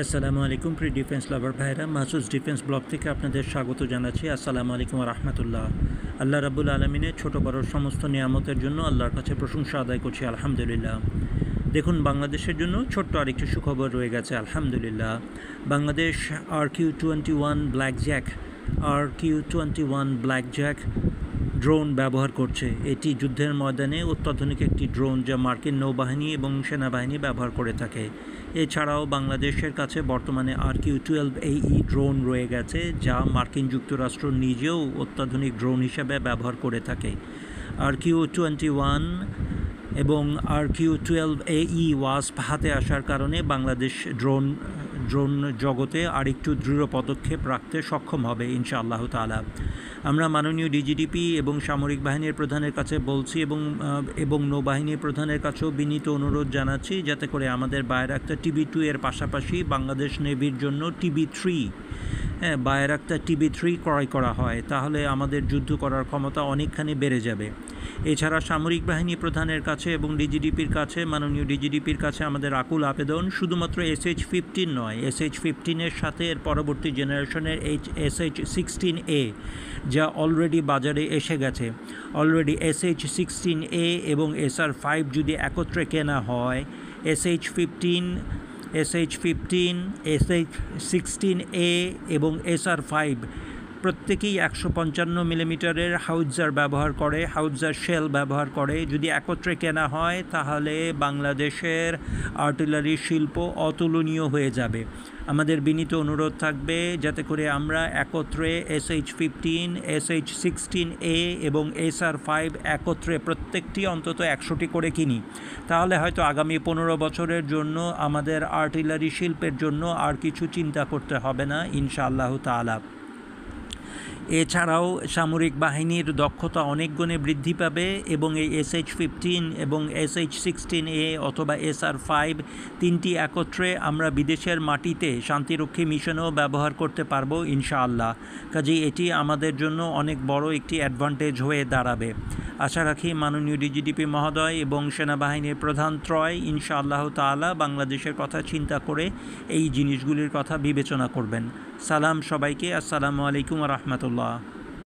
আসসালামু আলাইকুম pre defence লাভার ভাইরা, মাসুস ডিফেন্স ব্লগ থেকে আপনাদের স্বাগত জানাচ্ছি। আসসালামু আলাইকুম রহমতুল্লাহ। আল্লাহ রাব্বুল আলমিনের ছোটো বড় সমস্ত নিয়ামতের জন্য আল্লাহর কাছে প্রশংসা আদায় করছি, আলহামদুলিল্লাহ। দেখুন, বাংলাদেশের জন্য ছোট্ট আরেকটি সুখবর রয়ে গেছে, আলহামদুলিল্লাহ। Bangladesh RQ-21 black Jack drone ব্যবহার করছে। এটি যুদ্ধের ময়দানে অত্যাধুনিক একটি ড্রোন, যা মার্কিন নৌবাহিনী এবং সেনাবাহিনী ব্যবহার করে থাকে। এছাড়াও বাংলাদেশের কাছে বর্তমানে RQ-12AE ড্রোন রয়ে গেছে, যা মার্কিন যুক্তরাষ্ট্র নিজেও অত্যাধুনিক ড্রোন হিসেবে ব্যবহার করে থাকে। RQ-21 এবং RQ-12AE ওয়াসপ হাতে আসার কারণে বাংলাদেশ ড্রোন জগতে আরেকটু দৃঢ় পদক্ষেপ রাখতে সক্ষম হবে ইনশাআল্লাহ তাআলা। আমরা মাননীয় ডিজিডিপি এবং সামরিক বাহিনীর প্রধানের কাছে বলছি এবং নৌবাহিনীর প্রধানের কাছেও বিনীত অনুরোধ জানাচ্ছি, যাতে করে আমাদের বায়রাক্তার TB2 এর পাশাপাশি বাংলাদেশ নেভির জন্য TB3 বায়রাক্তার TB3 ক্রয় করা হয়। তাহলে আমাদের যুদ্ধ করার ক্ষমতা অনেকখানি বেড়ে যাবে। এছাড়া সামরিক বাহিনী প্রধানের কাছে এবং মাননীয় ডিজিডিপির কাছে আমাদের আকুল আবেদন, শুধুমাত্র SH-15 নয়, SH-15-এর সাথে এর পরবর্তী জেনারেশনের SH-16A, যা অলরেডি বাজারে এসে গেছে। অলরেডি SH-16A এবং SR-5 যদি একত্রে কেনা হয়, SH-15, SH-16A এবং SR-5 প্রত্যেকেই 155 মিলিমিটারের হাউটজার শেল ব্যবহার করে। যদি একত্রে কেনা হয়, তাহলে বাংলাদেশের আর্টিলারি শিল্প অতুলনীয় হয়ে যাবে। আমাদের বিনীত অনুরোধ থাকবে, যাতে করে আমরা একত্রে SH-15, SH-16A এবং SR-5 একত্রে প্রত্যেকটি অন্তত 100টি করে কিনি। তাহলে হয়তো আগামী 15 বছরের জন্য আমাদের আর্টিলারি শিল্পের জন্য আর কিছু চিন্তা করতে হবে না ইনশাআল্লাহ তাআলা। এছাড়াও সামরিক বাহিনীর দক্ষতা অনেক গুণে বৃদ্ধি পাবে এবং এই SH-15 এবং SH-16A অথবা SR-5 তিনটি একত্রে আমরা বিদেশের মাটিতে শান্তিরক্ষী মিশনেও ব্যবহার করতে পারবো ইনশাআল্লাহ। কাজেই এটি আমাদের জন্য অনেক বড় একটি অ্যাডভান্টেজ হয়ে দাঁড়াবে। আশা রাখি মাননীয় ডিজিডিপি মহোদয় এবং সেনাবাহিনীর প্রধান ত্রয় ইনশাআল্লাহ তাআলা বাংলাদেশের কথা চিন্তা করে এই জিনিসগুলির কথা বিবেচনা করবেন। সালাম সবাইকে, আসসালামু আলাইকুম রহমতুল্লাহ।